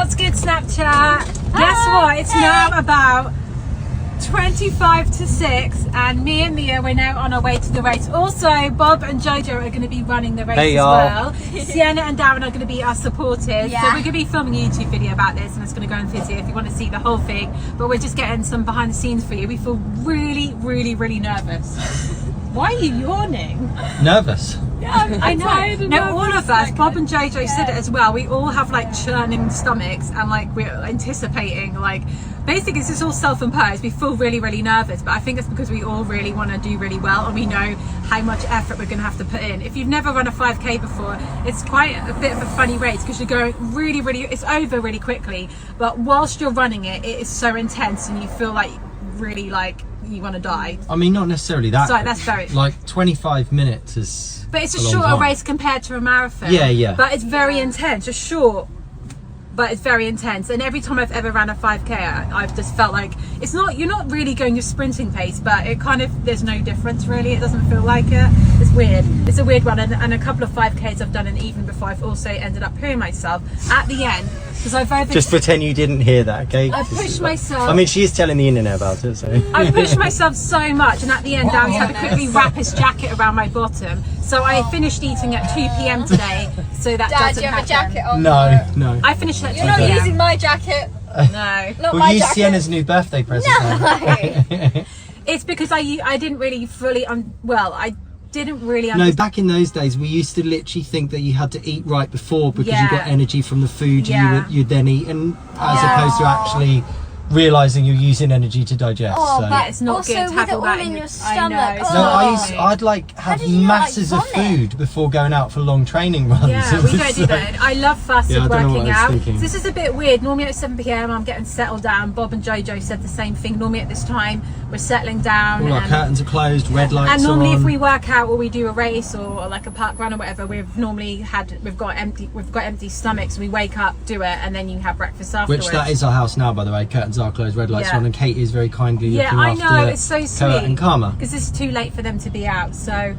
What's good, Snapchat? Guess what? It's now about 25 to 6 and me and Mia, we're now on our way to the race. Also, Bob and Jojo are going to be running the race as well. Sienna and Darren are going to be our supporters. So we're going to be filming a YouTube video about this and it's going to go on Fizz if you want to see the whole thing. But we're just getting some behind the scenes for you. We feel really nervous. Why are you yawning? Nervous. Yeah, I know. No, all of us, Bob and Jojo said it as well. We all have like churning stomachs and like we're anticipating like, basically this is all self-imposed. We feel really nervous, but I think it's because we all really want to do really well and we know how much effort we're going to have to put in. If you've never run a 5k before, it's quite a bit of a funny race because you're going really, it's over really quickly, but whilst you're running it, it is so intense and you feel like really like you want to die. I mean, not necessarily that. Sorry, that's very... Like 25 minutes is... But it's a shorter race compared to a marathon. Yeah. But it's very intense. It's short, but it's very intense. And every time I've ever ran a 5k, I've just felt like it's not. You're not really going your sprinting pace, but it kind of there's no difference really. It doesn't feel like it. It's weird. It's a weird one. And a couple of 5ks I've done, and even before I've also ended up pooing myself at the end. I've just pretend you didn't hear that, okay? I pushed myself. I mean, she is telling the internet about it, so. I pushed myself so much, and at the end, Darren had to quickly wrap his jacket around my bottom. So I finished eating at 2 p.m. today, so that Dad, doesn't do you have happen. a jacket on? No. I finished at 2 You're not p.m. using my jacket. No. Not we'll my use jacket. Sienna's new birthday present. No. It's because I didn't really fully didn't really No, back in those days we used to literally think that you had to eat right before because you got energy from the food you'd then eat, and as opposed to actually realising you're using energy to digest. Oh, but it's not also good to have all that in your stomach. I'd like have masses of food before going out for long training runs. Yeah, we don't do that. I love fasted working out. So this is a bit weird. Normally at 7 p.m. I'm getting settled down. Bob and Jojo said the same thing. Normally at this time we're settling down. All our curtains are closed, red lights and normally are on. if we work out or we do a race or like a park run or whatever, we've got empty stomachs. We wake up, do it, and then you have breakfast afterwards. Which that is our house now, by the way. Curtains are closed, red lights on, and Kate is very kindly looking after I know, it's so sweet. Kurt and Karma. Because it's too late for them to be out, so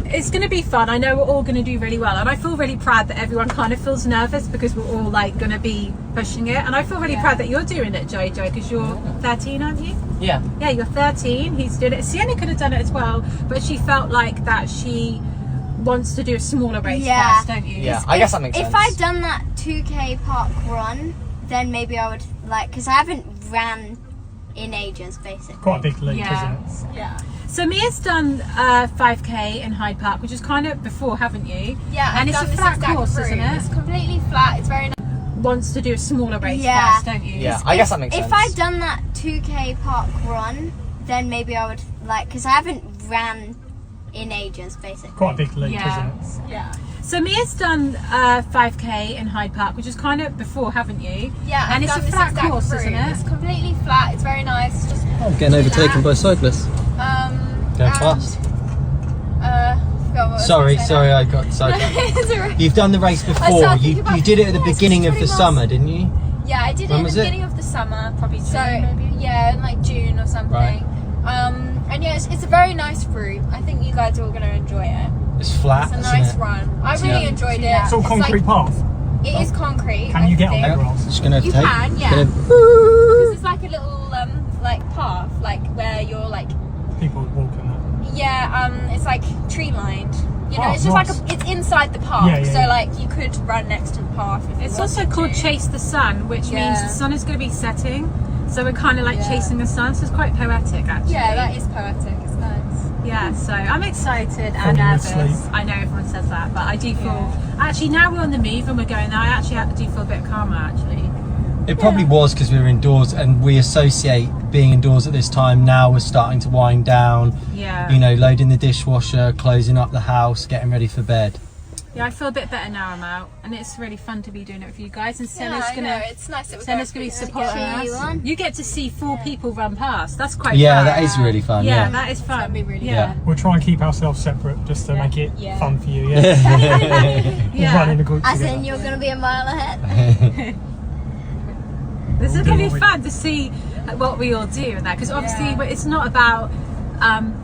it's going to be fun. I know we're all going to do really well, and I feel really proud that everyone kind of feels nervous because we're all like going to be pushing it, and I feel really proud that you're doing it, Jojo, because you're 13, aren't you? Yeah, you're 13. He's doing it. Sienna could have done it as well, but she felt like that she wants to do a smaller race first, don't you? Yeah, I guess that makes sense. If I'd done that 2k park run, then maybe I would because I haven't ran in ages, basically. Quite a big leap, isn't it? Yeah. So Mia's done 5k in Hyde Park, which is kind of before, haven't you? Yeah, and it's a flat course, isn't it? It's completely flat. It's very nice. Wants to do a smaller race first, don't you? Yeah, I guess that makes sense. If I'd done that 2k park run, then maybe I would because I haven't ran in ages, basically. Quite a big leap, isn't it? Yeah. So Mia's done 5k in Hyde Park, which is kind of before, haven't you? Yeah, and it's a flat course, isn't it? It's completely flat. It's very nice. Just getting overtaken by cyclists. Going fast. Sorry, I got sidetracked. You've done the race before. You did it at the beginning of the summer, didn't you? Yeah, I did it at the beginning of the summer, probably June, maybe. Yeah, in like June or something. Right. And yeah, it's a very nice route. I think you guys are all going to enjoy it. It's flat. It's a nice run. I really enjoyed it. It's all concrete path. It is concrete. Can you get on the grass? Just gonna You take. can, yeah. Because it's like a little like path, like where you're like people walking that. Yeah, it's like tree lined. You know, it's just like it's inside the park, so like you could run next to the path. It's also called Chase the Sun, which means the sun is going to be setting, so we're kind of like chasing the sun. So it's quite poetic, actually. Yeah, that is poetic. It's nice. Yeah, so I'm excited and nervous. I know everyone says that, but I do feel actually now we're on the move and we're going there. I actually do feel a bit calmer actually. It probably was because we were indoors, and we associate being indoors at this time. Now we're starting to wind down. Yeah. You know, loading the dishwasher, closing up the house, getting ready for bed. Yeah, I feel a bit better now I'm out, and it's really fun to be doing it with you guys. And Senna's it's nice that Senna's gonna be supporting us. You get to see 4 people run past. That's quite fun. That is really fun. Yeah, that is fun. That'd be really fun. We'll try and keep ourselves separate just to make it fun for you. Yeah. Run in a group As together. in, you're going to be a mile ahead. This is going to be fun to see what we all do and that, because obviously it's not about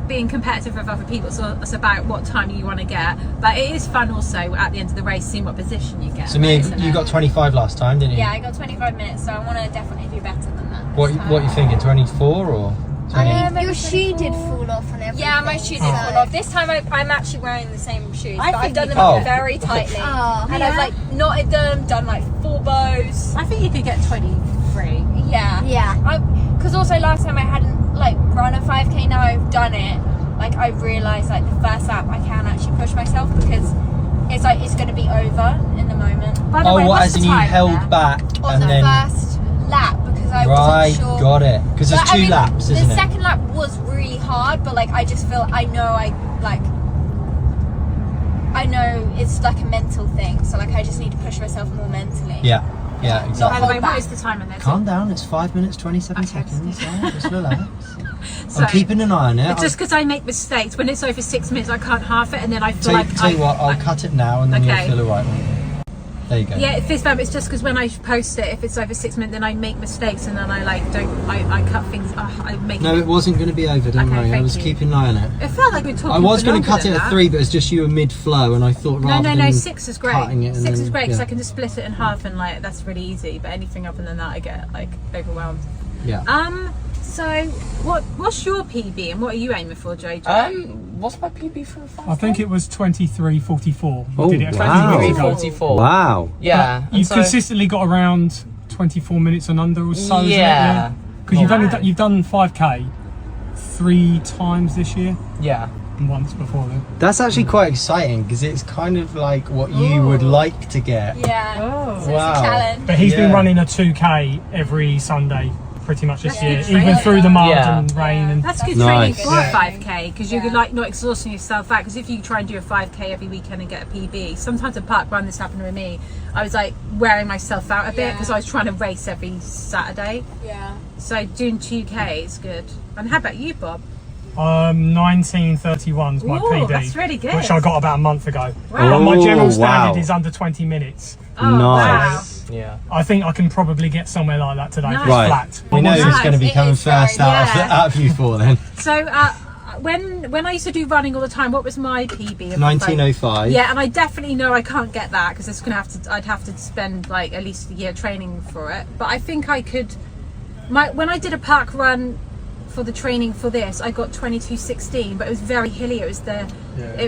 being competitive with other people. So it's about what time you want to get, but it is fun also at the end of the race seeing what position you get. So Mia, you got 25 last time, didn't you? Yeah, I got 25 minutes, so I want to definitely do better than that. What are you thinking? 24 or 20? Your shoe did fall off and everything. Yeah, my shoe did fall off. This time I'm actually wearing the same shoes, but I've done them Oh. very tightly. Oh, And I've like knotted them, done like 4 bows. I think you could get 23. Yeah. Yeah. Because also last time I hadn't like run a 5k, now I've done it. Like I realised like the first lap I can actually push myself because it's like it's going to be over in the moment. By the Oh, way, what, what's as in the you time held there? back On and the then... first lap because I Right, wasn't sure. got it. Because there's But, I 2 mean, laps, isn't the it? second lap was really hard, but like I just feel I know it's like a mental thing. So like I just need to push myself more mentally. Yeah, By exactly. the way, hold what back. is the time in there? Calm down, it's 5 minutes, 27 Okay. seconds. Yeah, just relax. So, I'm keeping an eye on it. just because I make mistakes, when it's over 6 minutes, I can't half it, and then I feel Tell you what, I'll cut it now and then Okay. you'll feel alright. There you go. Yeah, Fizz Bump, it's just because when I post it, if it's over 6 minutes, then I make mistakes, and then I like I cut things. I make. No, it wasn't going to be over, don't Okay, worry. I thank was you. keeping an eye on it. It felt like we were talking. I was for going to longer cut it than at that. 3, but it's just you were mid-flow, and I thought rather No, than 6 is great. cutting it and 6 is then- great because yeah. I can just split it in half, and like that's really easy. But anything other than that, I get like overwhelmed. Yeah. So what's your PB and what are you aiming for, JJ? What's my PB for a 5K? I think it was 23:44. Oh, We did it a wow. few weeks ago. 44. Wow. Yeah. and You've so- consistently got around 24 minutes and under or so. Yeah. Because you've done 5k 3 times this year Yeah. and once before then. That's actually quite exciting because it's kind of like what you would like to get. Yeah. Oh. So Wow. it's a challenge. But he's been Yeah. running a 2k every Sunday pretty much this That's year, good training. even through the mud Yeah. and rain. And That's good Nice. training for a Yeah. 5k because you could like not exhausting yourself out. Because if you try and do a 5k every weekend and get a PB, sometimes a park run, this happened with me. I was like wearing myself out a bit Yeah. because I was trying to race every Saturday. Yeah. So doing 2k is good. And how about you, Bob? 19:31's my Ooh, PB, that's really good. which I got about a month ago. Wow. But my general Oh, standard wow. is under 20 minutes. Oh, Nice. Yeah. I think I can probably get somewhere like that today. Nice. If it's Right. flat. We know Once who's it's- going to be It coming is very- first out yeah. of you four then. So when I used to do running all the time, what was my PB? of 1905. Yeah, and I definitely know I can't get that because it's gonna I'd have to spend like at least a year training for it. But I think I could. When I did a park run for the training for this, I got 22:16, but it was very hilly. It was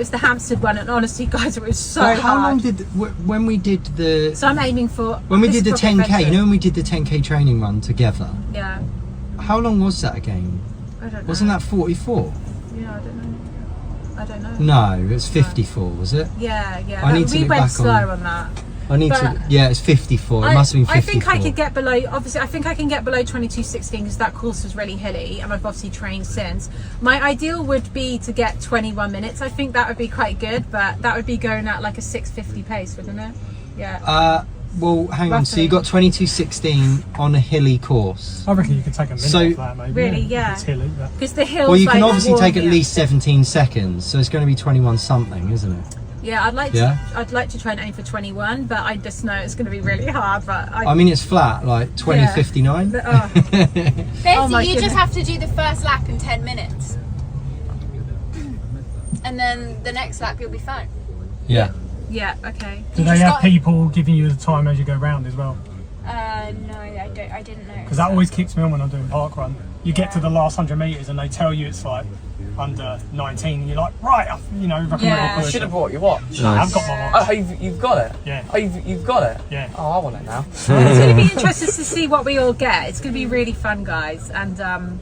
the Hampstead one, and honestly, guys, it was so But how hard. long did when we did the So I'm aiming for when we this did the is probably 10k? You better. know when we did the 10k training run together. Yeah, How long was that again? I don't know. Wasn't that 44? Yeah, I don't know. No, it was 54. Was it? Yeah. I need to we look went back slow on- on that. I need to. But Yeah, it's 54. It must have been 54. I think I could get below. Obviously, I think I can get below 22:16 because that course was really hilly, and I've obviously trained since. My ideal would be to get 21 minutes. I think that would be quite good, but that would be going at like a 6:50 pace, wouldn't it? Yeah. Well, hang on. So Roughly. you got 22:16 on a hilly course. I reckon you could take a minute So- off that maybe. Really, yeah. It's hilly. But Because the hills. Well, you can like, obviously warm take at me up. least 17 seconds, so it's going to be 21 something, isn't it? Yeah, I'd like Yeah? to. I'd like to try and aim for 21, but I just know it's going to be really hard. But I mean, it's flat, like 20:59. But, oh. Basically, Oh my you just goodness. have to do the first lap in 10 minutes. And then the next lap you'll be fine. Yeah. Yeah. Okay. do You they just have got- people giving you the time as you go round as well? No, I didn't know. Because that always kicks me on when I'm doing park run. You get to the last 100 metres and they tell you it's like under 19 and you're like, right, you know, reckon Yeah. we'll You push should it. have brought your watch. I've got my watch. Oh, you've got it? Yeah. Oh, you've got it? Yeah. Oh, I want it now. It's going to be interesting to see what we all get. It's going to be really fun, guys. And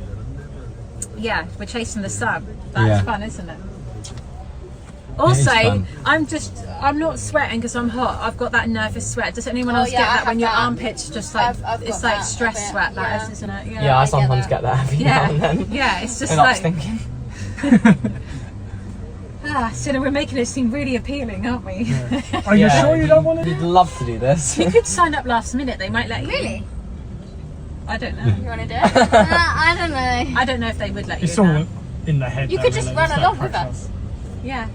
yeah, we're chasing the sun. That's Yeah. fun, isn't it? Also, fun. I'm not sweating because I'm hot. I've got that nervous sweat. Does anyone Oh, else yeah, get I that have when your that. armpits just like I've it's got like that stress a bit, sweat? That yeah. is, isn't it? Yeah, I get sometimes that. get that every now Yeah, and then. yeah. It's just And I like was thinking. so we're making it seem really appealing, aren't we? Are you sure you don't want to You'd do love to do this. You could sign up last minute. They might let you. Really? I don't know. You want to do it? I don't know. I don't know if they would let It's you. all now. in the head. You though, could just really. run There's no along with pressure. us. Yeah.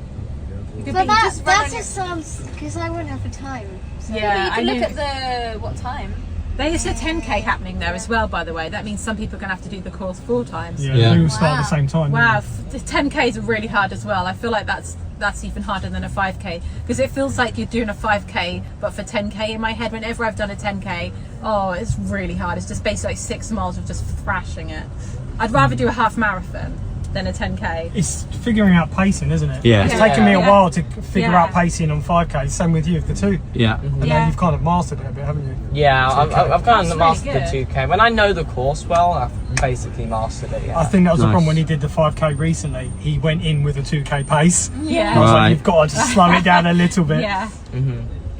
You could But be- that just run on just sounds because I won't have the time. So yeah, you I can knew. look at what time? There's a 10k happening there as well, by the way. That means some people are going to have to do the course 4 times. Yeah, we all start at the same time. Wow, the 10Ks are really hard as well. I feel like that's even harder than a 5k, because it feels like you're doing a 5k but for 10k in my head. Whenever I've done a 10k, oh, it's really hard. It's just basically like 6 miles of just thrashing it. I'd rather do a half marathon than a 10k. It's figuring out pacing, isn't it? Yeah. It's taken me a Yeah. while to figure Yeah. out pacing on 5k. Same with you, the 2. Yeah. And Yeah. then you've kind of mastered it a bit, haven't you? Yeah, I've kind of That's mastered really the 2K. When I know the course well, I've basically mastered it. Yeah. I think that was the Nice. problem when he did the 5k recently. He went in with a 2k pace. Yeah. I was Right. like, you've got to just slow it down a little bit. Yeah.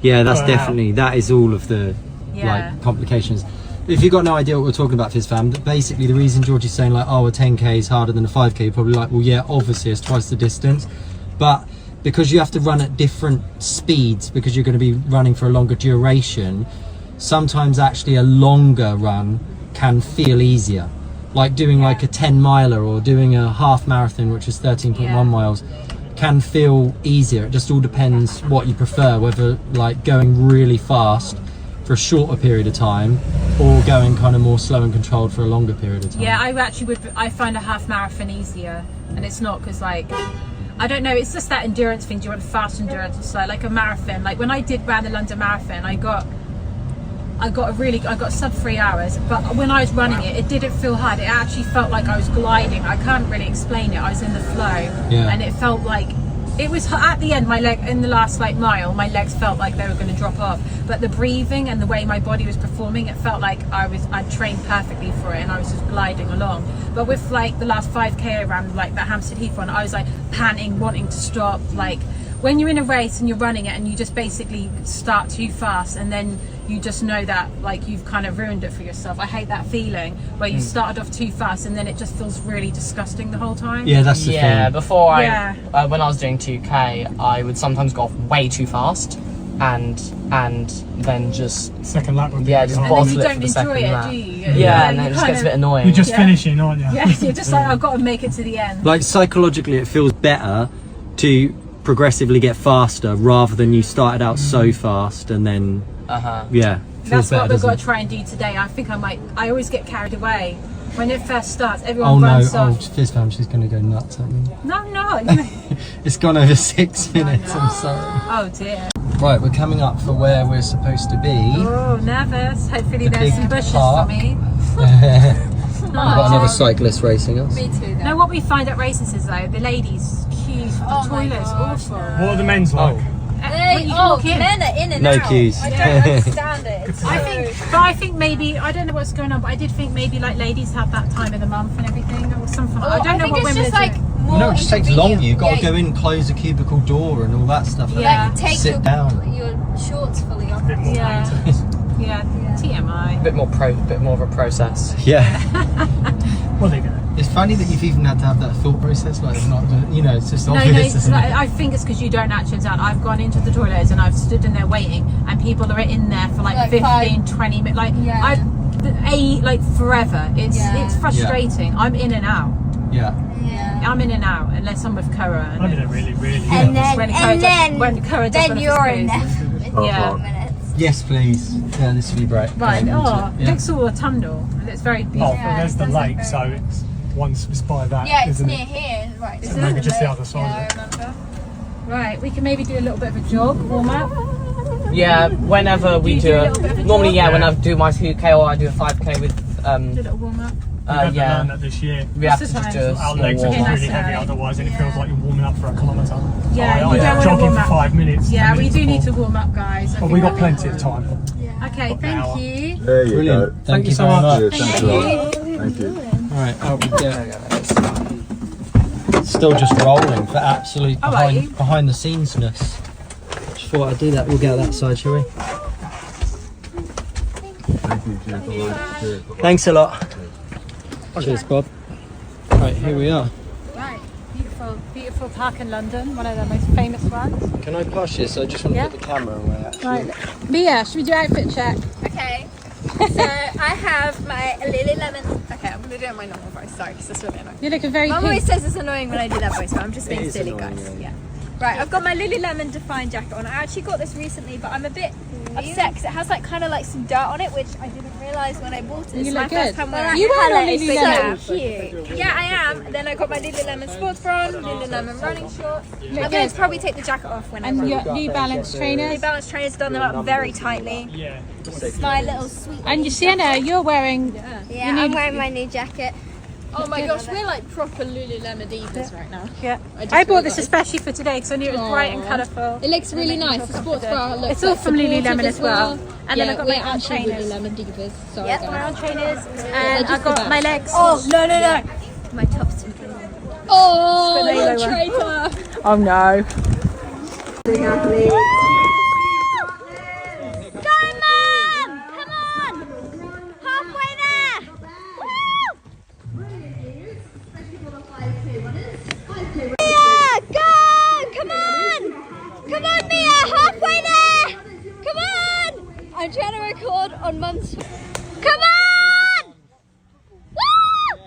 Yeah, that's Wow. definitely, that is all of the Yeah. like complications. If you've got no idea what we're talking about, Fizz fam, basically the reason George is saying like, oh, a 10k is harder than a 5k, you're probably like, well, yeah, obviously it's twice the distance, but because you have to run at different speeds, because you're going to be running for a longer duration, sometimes actually a longer run can feel easier. Like doing like a 10 miler or doing a half marathon, which is 13.1 Yeah. miles, can feel easier. It just all depends what you prefer, whether like going really fast for a shorter period of time or going kind of more slow and controlled for a longer period of time. Yeah, I find a half marathon easier, and it's not because like, I don't know, it's just that endurance thing. Do you want fast endurance or slow? Like a marathon, like when I ran the London Marathon, I got sub 3 hours, but when I was running it didn't feel hard. It actually felt like I was gliding. I can't really explain it. I was in the flow, and it felt like it was at the end. In the last like mile, my legs felt like they were going to drop off. But the breathing and the way my body was performing, it felt like I'd trained perfectly for it, and I was just gliding along. But with like the last 5k I ran, like the Hampstead Heath one, I was like panting, wanting to stop. Like when you're in a race and you're running it, and you just basically start too fast, and then you just know that like you've kind of ruined it for yourself. I hate that feeling where you started off too fast and then it just feels really disgusting the whole time. Yeah, that's the thing. Before Yeah. when I was doing 2K, I would sometimes go off way too fast, and then just Second lap would be Yeah, just hard. And then bottle you it don't for the enjoy second it, lap. do you? yeah, and then you it just kind gets a bit of- annoying. You're just Yeah. finishing, aren't you? Yeah, you're just like, I've got to make it to the end. Like psychologically it feels better to progressively get faster rather than you started out so fast and then yeah. That's what we've doesn't got it? to try and do today. I think I always get carried away. When it first starts, Oh everyone no, runs oh off. Fizz fam, she's gonna go nuts at me. No, I'm not. It's gone over 6 minutes, I'm sorry. Oh dear. Right, we're coming up for where we're supposed to be. Oh, nervous. Hopefully The there's big some bushes park. for me. We've got another cyclist racing us. Me too. No, what we find at races is though, the ladies queues for the Oh my toilets, gosh, awful. What are the men's like? When you walk in. Men are in and No out. queues. I don't understand it. It's I think maybe, I don't know what's going on, but I did think maybe like ladies have that time of the month and everything or something. I don't know think what it's women just are like doing. more No, it just takes longer. You've got to inconvenient. go in, close the cubicle door and all that stuff. Yeah. Like take Sit your, down. your shorts fully off. A bit more Yeah. maintenance. Yeah, TMI. bit more of a process. Yeah. What are they doing? It's funny that you've even had to have that thought process. Like, it's not, you know, it's just No, obvious, isn't it? I think it's because you don't actually understand. I've gone into the toilets and I've stood in there waiting, and people are in there for like Like 15, 20 minutes. Like, Yeah. like forever. It's frustrating. I'm in and out. Yeah. Yeah. I'm in and out unless I'm with Kara. Maybe they're really, really. And then, When and Kara does then one of you're his in there moves. for Yeah. 5 minutes. Yes, please. Yeah, this would be great. Right. Going into Oh, it. Yeah. next to autumnal, and it's very Oh, beautiful. well, there's the it sounds lake, like so it's once it's by that, Yeah, it's isn't near it? here. Right. So maybe just the other side Yeah, of it. I remember. Right, we can maybe do a little bit of a jog, warm up. Yeah, whenever we you do do a little bit of a normally, jog? yeah, when I do my 2K or I do a 5K with Do a little warm up. We've had to yeah, learn that this year. we have to What's the just do time? a Our small legs are warm Okay, really that's heavy right. otherwise, and it feels like you're warming up for a kilometre. Yeah, Oh, you don't want to jogging warm for up. 5 minutes. Yeah, 10 we minutes do need to before. warm up, guys. But we've got plenty of time. Okay, An hour. thank you. There you Brilliant. go. Thank you so very much. much. Thank you. Thank you. All right, out we go. Still just rolling for absolute Oh, are you? behind the scenes-ness. Just thought I'd do that. We'll get that side, shall we? Thank you, Jennifer. Cheers. Thanks a lot. Cheers, Bob. Right, here we are. Right, beautiful, beautiful park in London, one of the most famous ones. Can I pass this? I just want to Yeah. put the camera away, actually. Right, Mia, should we do outfit check? Okay. So I have my Lululemon. Okay, I'm gonna do it in my normal voice. Sorry, because it's really annoying. You're looking very Mum pink. always says it's annoying when I do that voice, but I'm just being is silly, annoying, guys. yeah. Yeah. Right, I've got my Lululemon Define jacket on. I actually got this recently, but I'm a bit upset because it has like kind of like some dirt on it, which I didn't realise when I bought it. It's my first time wearing it. You are on Lululemon. so cute. Yeah, I am. And then I got my Lululemon sports bra on, Lululemon running shorts. I'm going to probably take the jacket off when I run. Your New Balance trainers. New Balance trainers, done them up very tightly. Yeah. It's my little sweet. And Sienna, you're wearing. Yeah, I'm wearing my new jacket. Oh my gosh, we're like proper Lululemon divas right now. Yeah. I bought this especially for today because I knew it was bright and colourful. It looks really nice. The sports bra looks It's all from Lululemon as well. And then I got my we're own actually trainers. Lululemon divas. Sorry, Yes, guys. my own trainers. And I got my legs. Oh, no. My top's in Oh, But you they traitor! Oh no. Go, Mum! Come on! Halfway there! Mia, go! Come on! Come on, Mia! Halfway there! Come on! I'm trying to record on Mum's. Come on! Woo!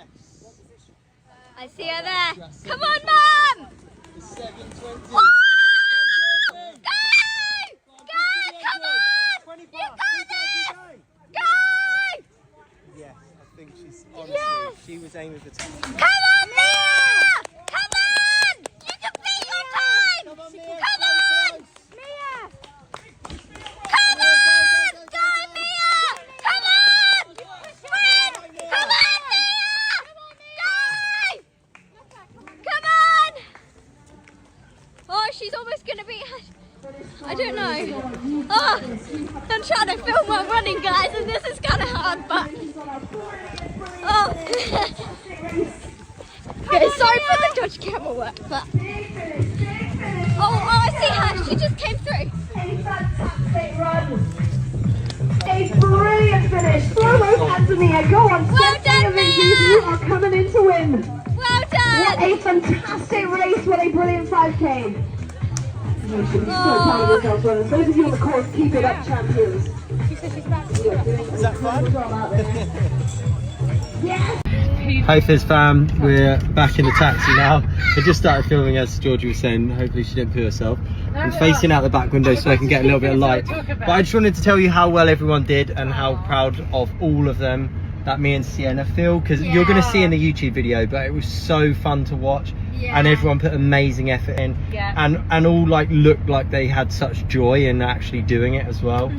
I see her there. Come on, Mum! Woo! Yes, I think she's honestly, Yes. she was aiming for time. Come on, Mia! Come on! You can beat your time! Come on, Mia! Come on! Go, Mia! Come on! Sprint! Come on, Mia! Go! Come on! Oh, she's almost gonna be. I don't know. Oh, I'm trying to film while running, guys, and this is kind of hard, but. Oh. Okay, sorry for the dodgy camera work, but. Oh, I see her. She just came through. A fantastic run. A brilliant finish. Throw those hands at Mia. Go on. Well done, Mia. Mia. You are coming in to win. Well What done. a fantastic race. What a brilliant 5K. You should be so proud of yourselves, runners. Those of you on the course, keep it up, champions. Is that fun? Yes. Hi Fizz fam, we're back in the taxi now. I just started filming as Georgie was saying, hopefully she didn't poo herself. I'm facing out the back window so I can get a little bit of light. But I just wanted to tell you how well everyone did and how proud of all of them that me and Sienna feel, because you're going to see in the YouTube video, but it was so fun to watch. And everyone put amazing effort in, and all like looked like they had such joy in actually doing it as well.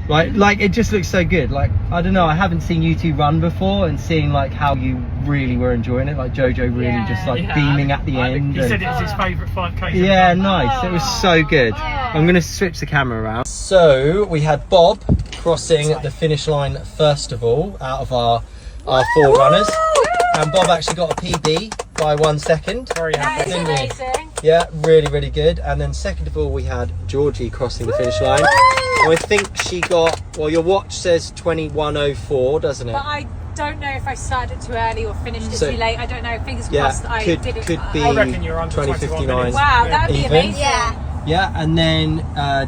like it just looks so good. Like, I don't know, I haven't seen you two run before, and seeing like how you really were enjoying it, like Jojo really just like beaming at the end. He said it was his favourite 5K. Yeah, nice. It was so good. I'm going to switch the camera around. So we had Bob crossing the finish line first of all out of our 4 runners, and Bob actually got a PB by 1 second. Very happy. Didn't we? Yeah, really good. And then second of all we had Georgie crossing the finish line. I think she got, well, your watch says 21:04, doesn't it? But I don't know if I started too early or finished it So- too late. I don't know. Fingers Yeah, crossed I could didn't. be I reckon you're under 20:59. 21 minutes. Wow, that would be Even. amazing. Yeah, and then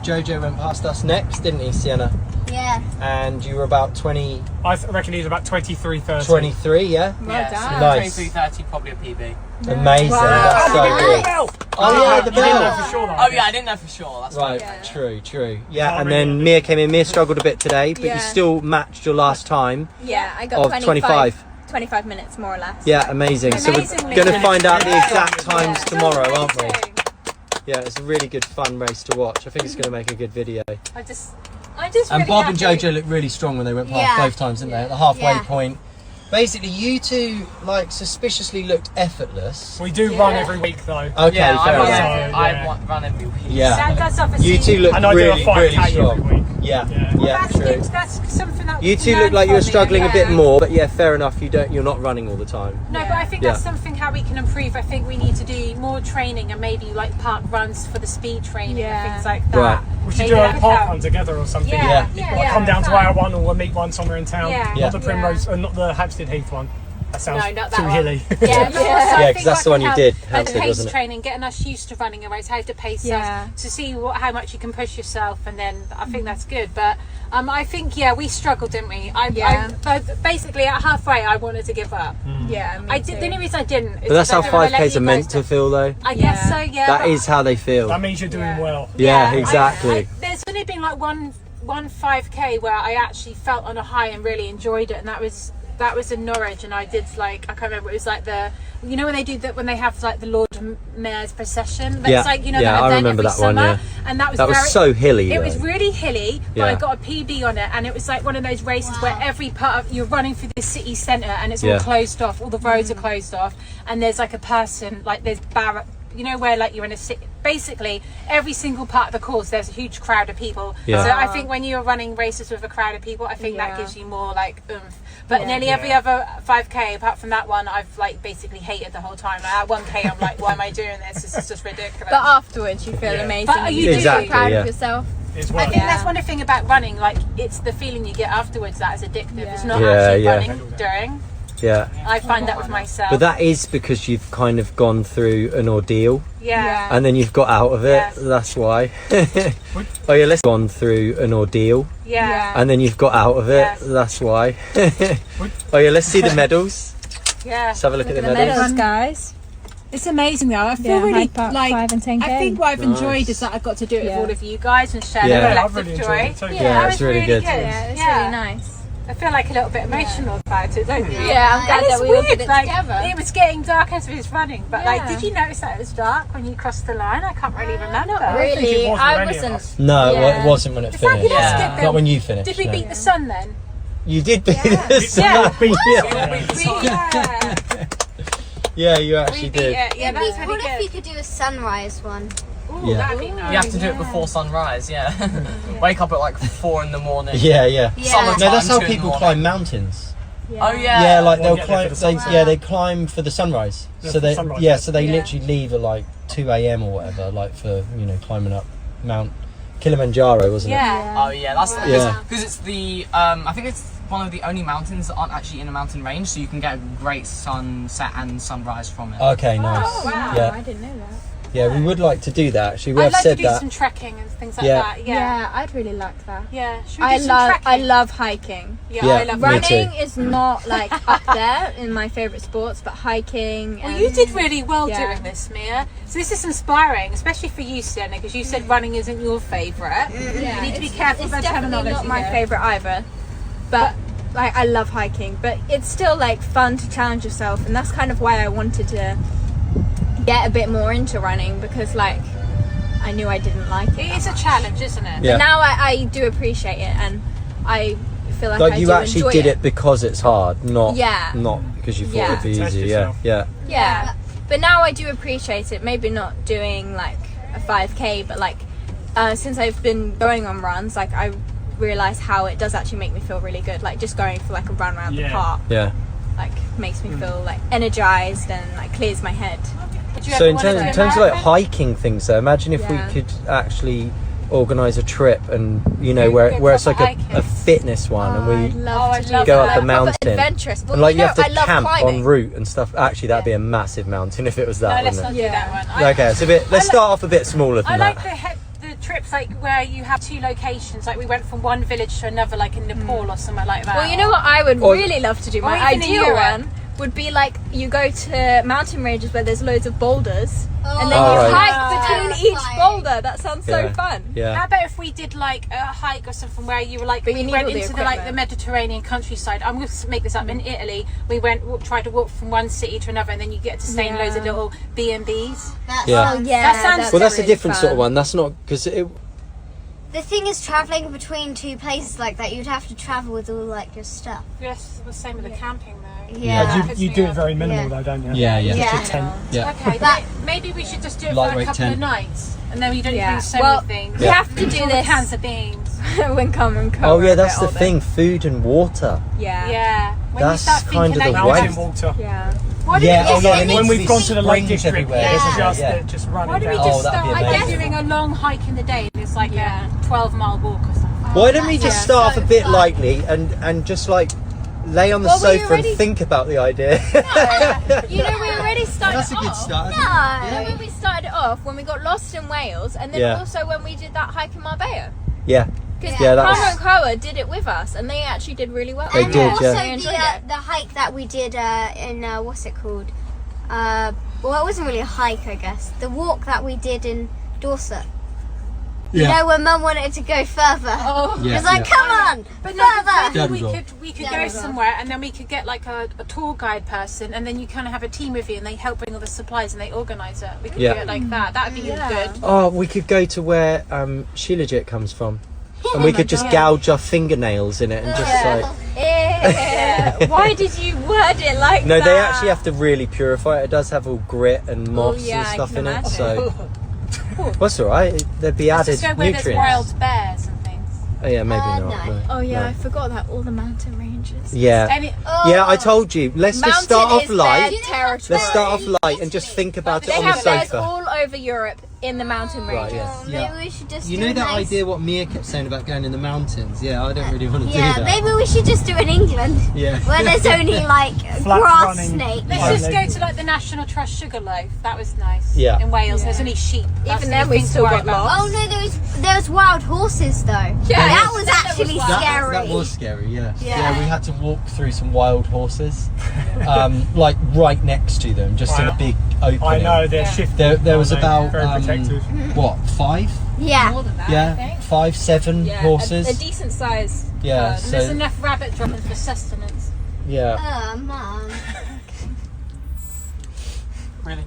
Jojo went past us next, didn't he, Sienna? Yeah. And you were about 20, I reckon he's about 23:30. 23, yeah? Well done. Nice. 23:30, probably a PB. Amazing, that's so good. Oh yeah, the You didn't know bell. for sure, though, Oh yeah, I didn't know for sure. That's Right, right. true. Yeah, and then Mia came in. Mia struggled a bit today, but you still matched your last time Yeah, I got of 25. 25 minutes more or less. Yeah, amazing. So we're Amazingly going to good. find out the exact times Yeah. tomorrow, aren't we? Amazing. Yeah, it's a really good fun race to watch. I think it's going to make a good video. I'm just And really Bob and happy. Jojo looked really strong when they went past Yeah. both times, didn't they? At the halfway Yeah. point. Basically, you two, like, suspiciously looked effortless. We do run every week, though. Okay, Yeah, fair enough. enough. I run every week. Yeah. That's obviously. You two look And I do a really 5K every strong. week. Yeah, Yeah. That's true. good. That's something that You we two can look like learn you were from struggling a bit yeah. more, but yeah, fair enough. You're not running all the time. No, but I think Yeah. that's something how we can improve. I think we need to do more training and maybe like park runs for the speed training and things like that. Right. We should Maybe do a that would park help. run together or something. Yeah. Yeah. Like come down to our one, or we'll meet one somewhere in town. Yeah. Yeah. Not the Primrose, not the Hampstead Heath one. That sounds No, not that too one. hilly. Yeah, Yeah, 'cause that's the one you did, And Hampstead, pace wasn't it? training, getting us used to running a race, how to pace Yeah. us, to see how much you can push yourself, and then I think that's good. But I think we struggled, didn't we? But basically at halfway I wanted to give up. Yeah, me I did. The only reason I didn't. Is But that's how because I didn't wanna let 5Ks you are meant guys to feel, though. I guess so. Yeah. That but is how they feel. That means you're doing well. Yeah, I- exactly. there's only been like one 5K where I actually felt on a high and really enjoyed it, and that was in Norwich, and I did I can't remember, it was like when they do that, when they have like the Lord Mayor's procession. But Yeah, it's like, yeah, that I event remember every that one, summer, yeah. and that was was so hilly. It though. was really hilly, but I Yeah. got a PB on it, and it was like one of those races where every part of you're running through the city centre, and it's all Yeah. closed off, all the roads are closed off, and there's like a person, like there's where like you're in a city. Basically, every single part of the course, there's a huge crowd of people. Yeah. So I think when you're running races with a crowd of people, I think that Yeah. gives you more like oomph. But nearly every other 5K, apart from that one, I've like basically hated the whole time. Like, at 1K, I'm like, why am I doing this? This is just ridiculous. But afterwards, you feel Yeah. amazing. But you you do. Exactly, feel proud yeah. of yourself. It's I worth think it. that's one thing about running. Like, it's the feeling you get afterwards that is addictive. It's not Yeah, actually yeah. running during. Yeah. I find that with myself. But that is because you've kind of gone through an ordeal yeah. and then you've got out of it. Yes. That's why. Oh yeah, let's gone through an ordeal Yeah. and then you've got out of it. Yes. That's why. Oh yeah, let's see the medals. Yeah. Let's have a look at the The medals. medals, guys. It's amazing though. I feel Yeah, really Hyde Park like 5 and 10K. I think what I've enjoyed Nice. is that I got to do it Yeah. with all of you guys and share Yeah. the Yeah, I've collective really joy. enjoyed it too. Yeah, That it's was really good. Yeah, it's really nice. I feel like a little bit emotional about it, don't you? Yeah, I'm glad And it's that we all weird, did it like, together. it was getting dark as we was running, but like, Yeah. did you notice that it was dark when you crossed the line? I can't really remember. I think it Really, was I for any of wasn't. us. No, Yeah. it wasn't when it It's like you finished. just did them. Not when you finished. Did we no. beat the sun then? You did beat the sun. Yeah. Yeah. Yeah, you actually We beat did. it. Yeah, It'd be that's cool really if you good. could do a sunrise one. Ooh, Yeah. that'd be nice. You have to do it before sunrise, yeah. Wake up at like 4 in the morning. Yeah, yeah. Yeah. Summertime, No, that's how 2 in the people morning. climb mountains. Oh yeah. Yeah, like Well, they'll get there climb. for the sunset. They climb for the sunrise. Yeah, So for they sunrise, yeah, yeah. so they Yeah. literally leave at like 2 a.m. or whatever, like for climbing up Mount Kilimanjaro, wasn't it? Yeah. Oh yeah, that's Yeah. because it's the I think it's one of the only mountains that aren't actually in a mountain range, so you can get a great sunset and sunrise from it. Okay, nice. Oh, wow. Yeah, I didn't know that. yeah, we would like to do that. Actually, we I'd have like to said do that. some trekking and things like Yeah. that. Yeah. I'd really like that. Yeah. Should we do some trekking? I love hiking. Yeah, Yeah. I love Me running. Running is not like up there in my favourite sports, but hiking. Well, and you did really well Yeah. doing this, Mia. So this is inspiring, especially for you, Sienna, because you said running isn't your favourite. Yeah, You need to be it's- careful It's about definitely terminology. not my here. favourite either, but like I love hiking. But it's still like fun to challenge yourself, and that's kind of why I wanted to get a bit more into running, because like I knew I didn't like it. It that is a much. challenge, isn't it? Yeah. But now I do appreciate it, and I feel like I you do actually enjoy did it because it's hard, not Yeah. not because you thought Yeah. it'd be Test easy. yourself. Yeah, Yeah, but now I do appreciate it. Maybe not doing like a 5K, but like since I've been going on runs, like I realise how it does actually make me feel really good. Like just going for like a run around the Yeah. park, yeah. like makes me feel like energized and like clears my head. Would you So ever in, wanna do a terms of like marathon? hiking things, though, imagine if Yeah. we could actually organise a trip and Go where it's like proper a hiking. fitness one, and we I'd love I'd to love do go that. up a Proper mountain. adventurous. Well, And like you have I to love camp climbing. on route and stuff. Actually, that'd be a massive mountain if it was No, that, let's wouldn't not it? do that one. Okay, so let's start off a bit smaller I than like that. the trips like where you have two locations. Like we went from one village to another, like in Nepal or somewhere like that. Well, you know what I would Or- really love to do? My even in ideal Europe. one would be like you go to mountain ranges where there's loads of boulders, and then Oh, you right. hike between each Terrifying. boulder. That sounds so Yeah. fun. How Yeah, about if we did like a hike or something where you were like But you we need went all the into the like the equipment. Mediterranean countryside. I'm going to make this up. In Italy, we tried to walk from one city to another, and then you get to stay in loads of Yeah. little B&Bs. That's Yeah. Oh yeah, That sounds- well, that's a really different sort of fun. one. That's not because it. The thing is, traveling between two places like that, you'd have to travel with all like your stuff. Yes, the same with the camping though. Yeah. You do it very minimal Yeah. though, don't you? Yeah, yeah. Yeah. Just a tent. Yeah. Okay, That- maybe we should just do it for Lightweight a couple tent. of nights, and then we don't Yeah. bring so Well, many things. we have to do All the this cans of beans. when Cameron comes. Oh yeah, that's the thing. Food and water. Yeah. Yeah. When That's you start thinking kind of that the you waste. Mountain water. Yeah. Why do Yeah, we oh just, yeah, When there needs When to we've be gone to the Lake springs District, everywhere, it's isn't just there? Yeah. just running why do we down. just Oh, that'd start be like amazing. doing a long hike in the day? And it's like Yeah. a 12-mile walk or something. Why don't we just Yeah. start off So a bit fun. lightly and just like lay on the Well, we sofa already- and think about the idea. You know, we already started That's a good off. start. isn't it? You know, when we started off, when we got lost in Wales, and then Yeah. also when we did that hike in Marbella. Yeah. Because Yeah, that Palmer was- and Koa did it with us, and they actually did really well. They And did, also yeah. They enjoyed it. the hike that we did in what's it called? Well, it wasn't really a hike, I guess. The walk that we did in Dorset. You Yeah. know, when Mum wanted to go further. Oh, Yeah, It was like, yeah. come on, But no, further. maybe we Done could Yeah, go well. somewhere, and then we could get like a tour guide person, and then you kind of have a team with you, and they help bring all the supplies and they organise it. We could Yeah. do it like that. That'd be good. Oh, we could go to where Shilajit comes from. And we could just gouge our fingernails in it and just like... yeah. Why did you word it like No, that? they actually have to really purify it. It does have all grit and moss yeah, and I stuff can in it. imagine. So, well, that's all right. There'd be Let's added just go where nutrients. there's wild bears and things. Oh yeah, maybe not. no. No. Oh yeah, No. I forgot that all the mountain ranges. Yeah. Any, Yeah, I told you. Let's just start Mountain off is light. their territory. Let's start off light and just think about it They on the have theirs sofa. all over Europe in the mountain Right, ranges. yeah. Maybe we should just You do know a that nice... idea what Mia kept saying about going in the mountains? Yeah, I don't really want to Yeah, do that. maybe we should just do it in England. Yeah. Where there's only like Flat grass running. snakes. let's just go to like the National Trust Sugarloaf. That was nice. Yeah. In Wales, there's only sheep. That's Even the then, only we thing to still worry got about. lost. Oh no, there was wild horses though. Yeah, that was that actually was wild. scary. That was scary, yeah. Yeah. we had to walk through some wild horses, like right next to them, just in a big opening. I know they're shifting. There was aren't they? about very protective. what, 5? Yeah. More than that, I Yeah, think. 5, 7 Yeah, horses. a decent size. Yeah, And there's so enough rabbit droppings for sustenance. yeah. Oh, Mum. Really?